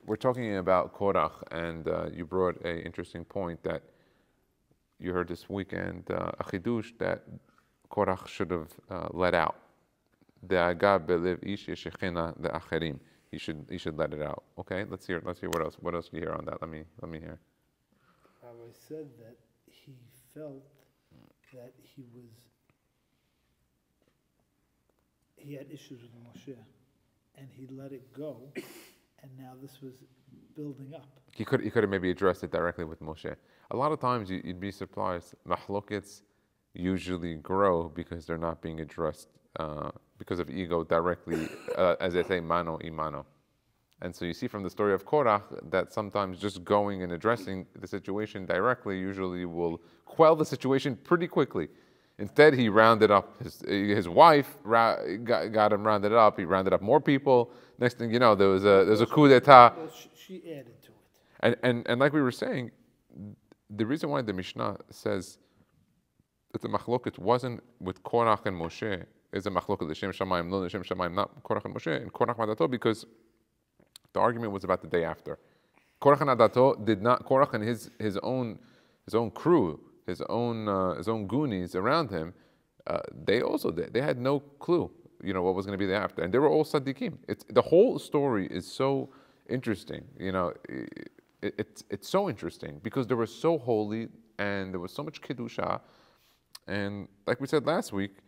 we're talking about Korach, and you brought an interesting point that you heard this weekend, a chidush that Korach should have let out. De'aga belev ish yeshechena le'acherim. He should let it out. Okay, let's hear what else. What else do you hear on that? Let me hear. Rabbi said that he felt that he had issues with Moshe, and he let it go, and now this was building up. He could have maybe addressed it directly with Moshe. A lot of times you'd be surprised. Machlokets usually grow because they're not being addressed because of ego directly, as they say, mano y mano. And so you see from the story of Korach that sometimes just going and addressing the situation directly usually will quell the situation pretty quickly. Instead, he rounded up his wife, got him rounded up. He rounded up more people. Next thing you know, there's a coup d'état. Well, she added to it. And like we were saying, the reason why the Mishnah says that the machloket wasn't with Korach and Moshe, is a machloket l'shem shamayim, lo l'shem shamayim, not Korach and Moshe, and Korach madato, because the argument was about the day after. Korach and Adato did not. Korach and his own crew, his own goonies around him, they also did. They had no clue, what was going to be the after, and they were all tzaddikim. The whole story is so interesting. It's so interesting because they were so holy and there was so much kedusha, and like we said last week,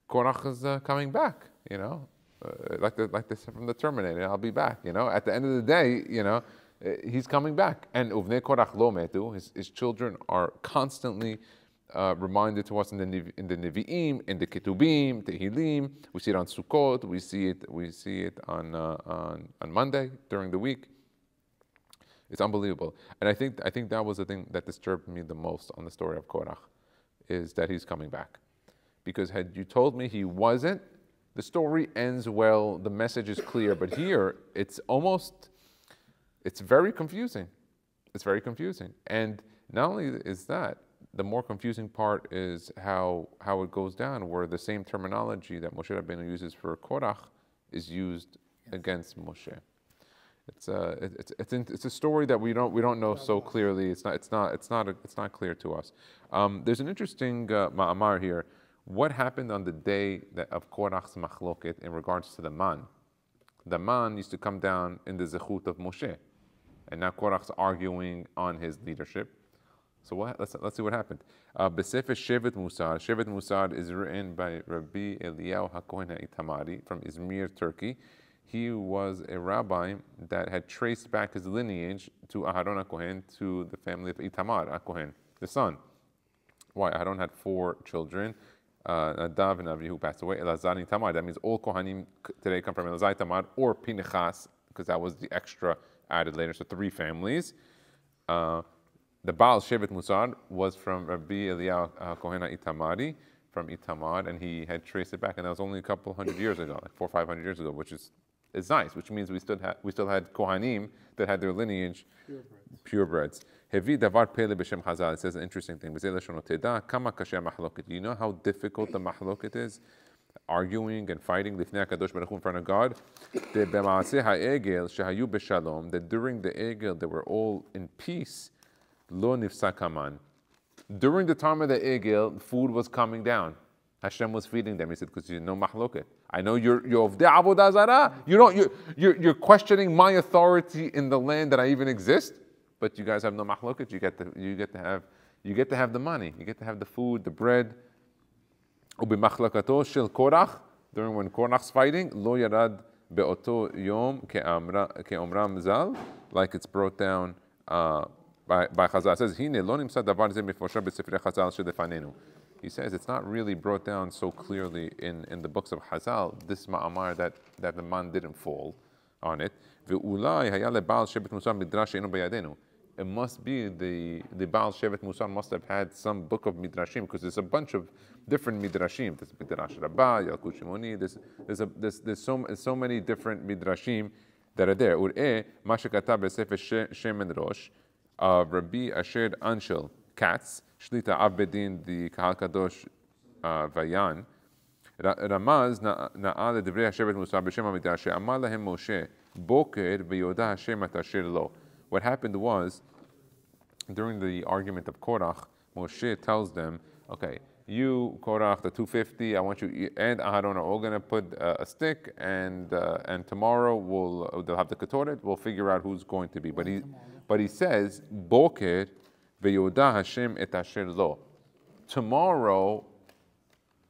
Korach is coming back. Like they said from the Terminator, I'll be back. At the end of the day, he's coming back. And uvnei Korach lo metu, his children are constantly reminded to us in the Nevi'im, in the Ketubim, Tehillim. We see it on Sukkot. We see it on Monday during the week. It's unbelievable. And I think that was the thing that disturbed me the most on the story of Korach, is that he's coming back. Because had you told me he wasn't, the story ends well, the message is clear, but here it's very confusing. It's very confusing. And not only is that, the more confusing part is how it goes down, where the same terminology that Moshe Rabbeinu uses for Korach is used against Moshe. It's a story that we don't know so clearly. It's not clear to us. There's an interesting ma'amar here. What happened on the day of Korach's machloket in regards to the man? The man used to come down in the zechut of Moshe, and now Korach's arguing on his leadership. So let's see what happened. B'sefer Shevet Musar. Shevet Musar is written by Rabbi Eliyahu HaKohen HaItamari from Izmir, Turkey. He was a rabbi that had traced back his lineage to Aharon HaKohen, to the family of Itamar HaKohen, the son. Why? Aharon had 4 children. Nadav and Avi, who passed away, Elazar and Itamar. That means all Kohanim today come from Elazar, Itamar, or Pinchas, because that was the extra added later. So 3 families. The Baal Shevet Musar was from Rabbi Eliyahu Kohen Itamari, from Itamar, and he had traced it back, and that was only a couple hundred years ago, like 400 or 500 years ago, which is nice, which means we still had Kohanim that had their lineage purebreds. Hevi davar pele b'shem Chazal. It says an interesting thing. Do you know how difficult the machloket is? Arguing and fighting lifnei HaKadosh Baruch Hu in front of God. That during the Egel they were all in peace. Lo nifsak haman. During the time of the Egel, food was coming down. Hashem was feeding them. He said, because you know machloket. I know you're of the avodah zarah. You're questioning my authority in the land that I even exist. But you guys have no machloket. You get to have the money. You get to have the food, the bread. Ubimachlakato shel Korach, during when Korach's fighting, lo yarad be'oto yom ke'omram zal, like it's brought down by Chazal. It says, Hine lo nimsa davar ze mifosha b'sifrei Chazal shedefanenu. He says it's not really brought down so clearly in the books of Chazal, this ma'amar that the man didn't fall on it. Ve'ulai haya le'ba'al shevet musar midrash she'enu b'yadenu. It must be the Baal Shevet Musar must have had some book of midrashim, because there's a bunch of different midrashim. There's midrash Rabbah, Yalkut Shimoni. There's so many different midrashim that are there. Ur'eh mashakatab b'sefer Shemen Rosh of Rabbi Asher Anshel Katz Shlita Abedin the Kahal Kadosh Vayan. Ramaz na'al devrei Shevet Musar b'shem hamidrash she'amar lahem Moshe Boker v'yodah Hashem et asher lo. What happened was, during the argument of Korach, Moshe tells them, okay, you, Korach, the 250, I want you and Aharon are all going to put a stick, and tomorrow they'll have the ketoret. We'll figure out who's going to be. But he says, Boker v'yodah Hashem et asher lo. Tomorrow,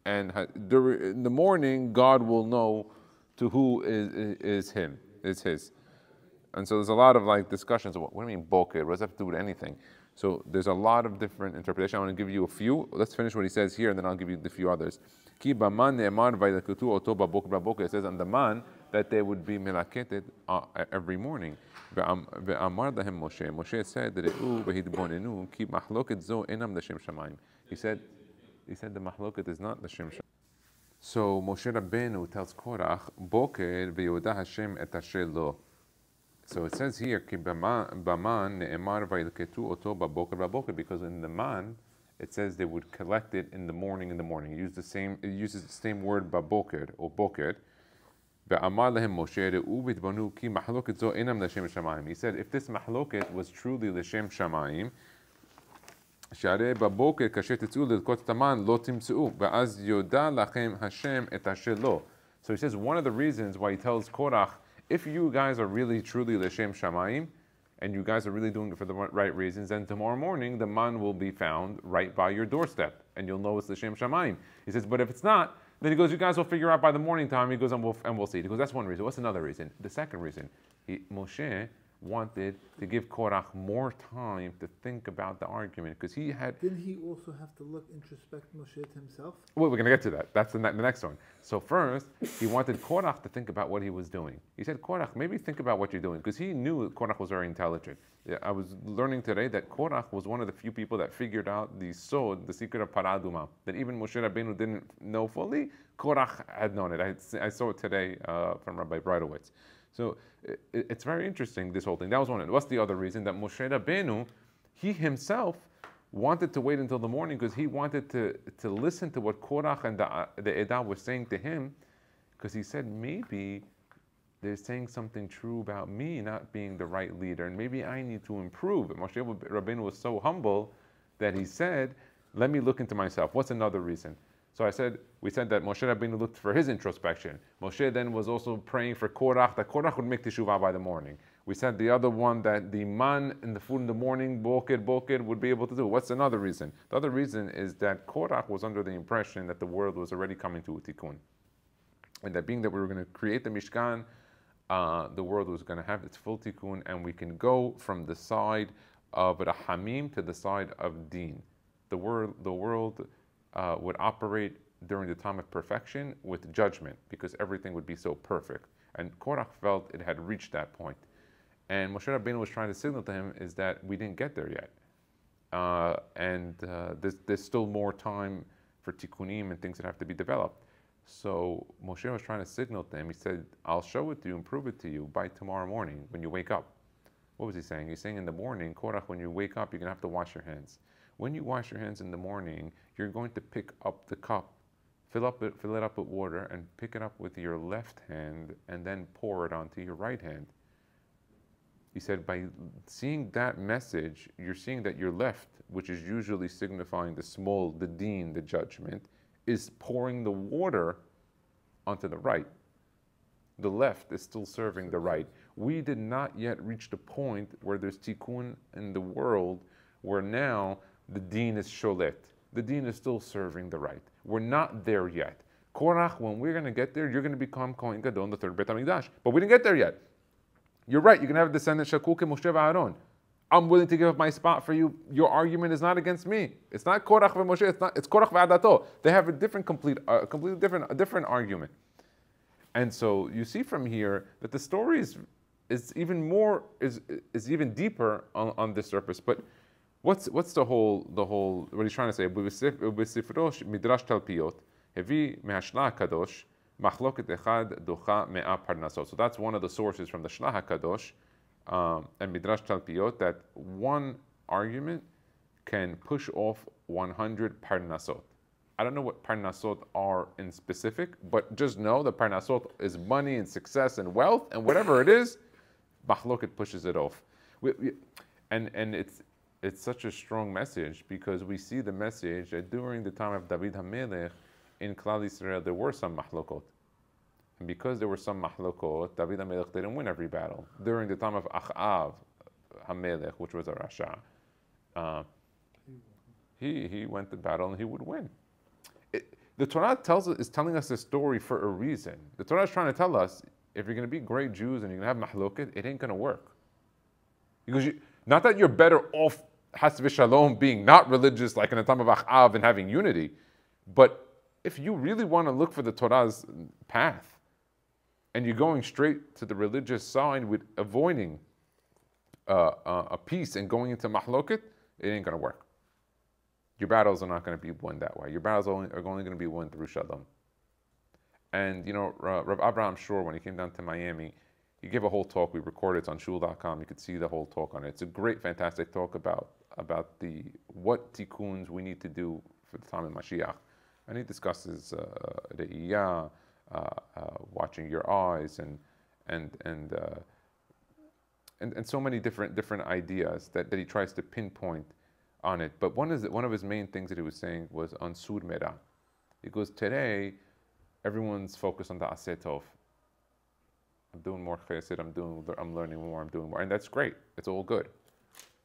and in the morning, God will know to who is his. And so there's a lot of like discussions of what do you mean Boker? What does that have to do with anything? So there's a lot of different interpretations. I want to give you a few. Let's finish what he says here, and then I'll give you the few others. Ki baman ne'emar vayilketu oto baboker baboker. It says on the man that they would be melaketed every morning. Ve'amar lahem Moshe. Moshe said, Re'u v'hidbonenu ki machloket zo enam l'shem shamayim. He said the mahloket is not l'shem shamayim. So Moshe Rabbeinu tells Korach, Boker v'yodah Hashem et asher lo. So it says here, Ki baman ne'emar vayilketu oto baboker baboker, because in the man, it says they would collect it in the morning. It uses the same word baboker or boker. Ve'amar lehem Moshe re'u v'hidbonu ki mahloket zo enam l'shem shamayim. He said, if this mahloket was truly l'shem shamayim, שהרי בבוקר כשתצאו ללקוט את המן לא תמצאו ואז יודע לכם השם את אשר לו. So he says one of the reasons why he tells Korach, if you guys are really truly l'shem shamayim and you guys are really doing it for the right reasons, then tomorrow morning the man will be found right by your doorstep and you'll know it's l'shem shamayim. He says, but if it's not, then he goes, you guys will figure out by the morning time. He goes, and we'll see. He goes, that's one reason. What's another reason? The second reason, Moshe wanted to give Korach more time to think about the argument, because he had... Didn't he also have to look introspect Moshe to himself? Well, we're going to get to that. That's the next one. So first, he wanted Korach to think about what he was doing. He said, Korach, maybe think about what you're doing, because he knew Korach was very intelligent. I was learning today that Korach was one of the few people that figured out the secret of Paraduma, that even Moshe Rabbeinu didn't know fully. Korach had known it. I saw it today from Rabbi Breidowitz. So it's very interesting, this whole thing. That was one. What's the other reason? That Moshe Rabbeinu, he himself wanted to wait until the morning because he wanted to listen to what Korach and the Edah were saying to him, because he said maybe they're saying something true about me not being the right leader, and maybe I need to improve. And Moshe Rabbeinu was so humble that he said, let me look into myself. What's another reason? So we said that Moshe Rabbeinu looked for his introspection. Moshe then was also praying for Korach, that Korach would make teshuvah by the morning. We said the other one, that the man and the food in the morning, boker, would be able to do. What's another reason? The other reason is that Korach was under the impression that the world was already coming to a tikkun. And that being that we were going to create the Mishkan, the world was going to have its full tikkun, and we can go from the side of Rahamim to the side of Din. The world would operate during the time of perfection with judgment, because everything would be so perfect. And Korach felt it had reached that point. And Moshe Rabbeinu was trying to signal to him is that we didn't get there yet. There's still more time for tikkunim and things that have to be developed. So Moshe was trying to signal to him. He said, I'll show it to you and prove it to you by tomorrow morning when you wake up. What was he saying? He's saying in the morning, Korach, when you wake up, you're going to have to wash your hands. When you wash your hands in the morning, you're going to pick up the cup, fill it up with water, and pick it up with your left hand, and then pour it onto your right hand. He said, by seeing that message, you're seeing that your left, which is usually signifying the deen, the judgment, is pouring the water onto the right. The left is still serving the right. We did not yet reach the point where there's tikkun in the world, where now the deen is sholet. The deen is still serving the right. We're not there yet. Korach, when we're going to get there, you're going to become Kohen Gadol in the third Beit HaMikdash. But we didn't get there yet. You're right, you can have a descendant Shakul Moshe Aaron. I'm willing to give up my spot for you. Your argument is not against me. It's not Korach v'Moshe, it's Korach v'Adato. They have a completely different argument. And so you see from here that the story is even deeper on this surface. But what's the whole what he's trying to say? Ubesifrosh midrash talpiot hevi me'ashla kadosh MACHLOKET echad docha me'a parnasot. So that's one of the sources from the Shlach HaKadosh and Midrash Talpiot, that one argument can push off 100 parnasot. I don't know what parnasot are in specific, but just know that parnasot is money and success and wealth, and whatever it is, MACHLOKET pushes it off. And it's such a strong message because we see the message that during the time of David HaMelech, in Klal Yisrael, there were some mahlokot. And because there were some mahlokot, David HaMelech didn't win every battle. During the time of Achav HaMelech, which was a Rasha, he went to battle and he would win. The Torah is telling us this story for a reason. The Torah is trying to tell us, if you're going to be great Jews and you're going to have mahloket, it ain't going to work. Because not that you're better off, has shalom, being not religious like in the time of Achav and having unity, but if you really want to look for the Torah's path and you're going straight to the religious side with avoiding a peace and going into mahloket, it ain't going to work. Your battles are not going to be won that way. Your battles are only going to be won through shalom. And Rav Abraham Shor, when he came down to Miami, he gave a whole talk. We recorded it on shul.com. You could see the whole talk on it. It's a great, fantastic talk about what tikkuns we need to do for the time of Mashiach. And he discusses re'iyah, watching your eyes, and so many different ideas that he tries to pinpoint on it. But one of his main things that he was saying was on Sur Mera. He goes, today, everyone's focused on the Aseh Tov. I'm doing more chesed, I'm learning more, I'm doing more. And that's great. It's all good.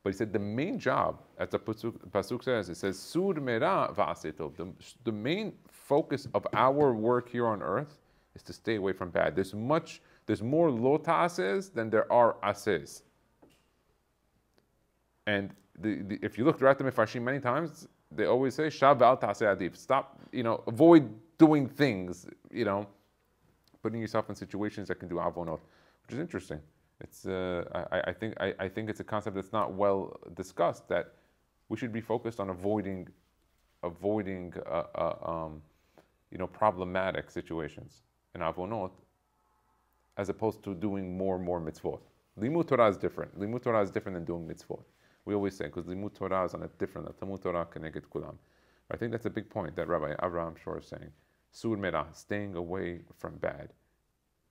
But he said the main job, as the Pasuk says, it says, Sur Mera va'aseh tov. The main focus of our work here on earth is to stay away from bad. There's more lo ta'asehs than there are asehs. And if you look throughout the Mefarshim many times, they always say, Shav al ta'aseh adif. Stop, avoid doing things, putting yourself in situations that can do avonot, which is interesting. It's I think it's a concept that's not well discussed, that we should be focused on avoiding problematic situations in avonot, as opposed to doing more and more mitzvot. Limud Torah is different. Limud Torah is different than doing mitzvot. We always say, because Limud Torah is on a different, Talmud Torah keneged kulam. I think that's a big point that Rabbi Avraham Shor is saying. Sur Mera, staying away from bad.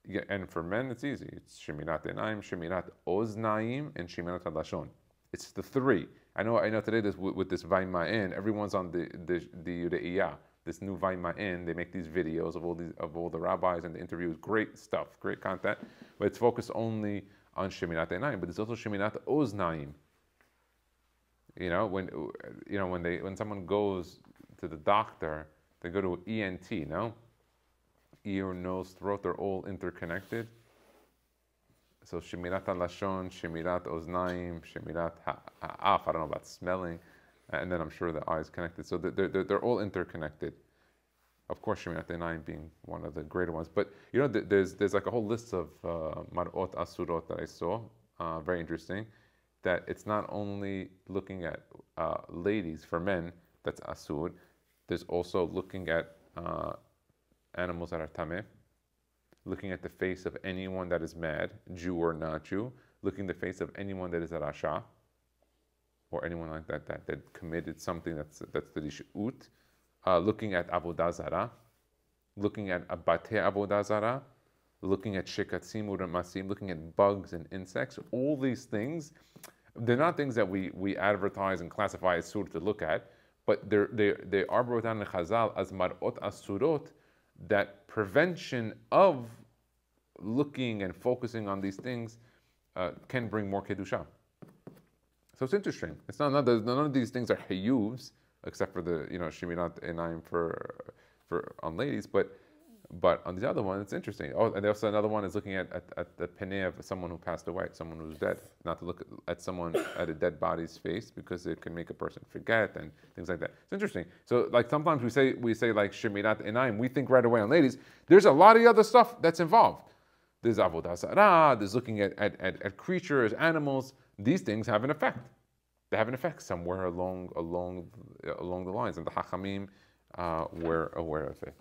Yeah, and for men, it's easy. It's Shemirat Enaim, Shemirat Oznaim, and Shemirat Lashon. It's the three. I know today with this Vaima'in, everyone's on the Re'iyah, this new Vaima'in. They make these videos of all the rabbis and the interviews. Great stuff, great content. But it's focused only on Shemirat Enaim, but there's also Shemirat Oznaim. When someone goes to the doctor, they go to ENT, no? Ear, nose, throat, they're all interconnected. So Shemirat Lashon, Shemirat Oznaim, Shemirat Ha'af, I don't know about smelling, and then I'm sure the eyes connected. So they're all interconnected. Of course, Shemirat Enaim being one of the greater ones. But there's like a whole list of Mar'ot Asurot that I saw, very interesting, that it's not only looking at ladies, for men, that's Asur. There's also looking at animals that are tameh, looking at the face of anyone that is mad, Jew or not Jew, looking at the face of anyone that is a rasha, or anyone like that committed something that's the rishut, looking at avodah zarah, looking at abate avodah zarah, looking at shekatzim uramasim, looking at bugs and insects. All these things, they're not things that we advertise and classify as sur to look at, but they are brought down in Chazal as mar'ot asurot, that prevention of looking and focusing on these things can bring more kedusha. So it's interesting. It's none of these things are hayuvs, except for the shemirat enaim for on ladies, but on the other one, it's interesting. Oh, and also another one is looking at the peneh of someone who passed away, someone who's dead. Not to look at a dead body's face, because it can make a person forget and things like that. It's interesting. So like sometimes we say like Shemirat Enaim, we think right away on ladies. There's a lot of other stuff that's involved. There's avodah zarah, there's looking at creatures, animals. These things have an effect. They have an effect somewhere along the lines, and the Hachamim were aware of it.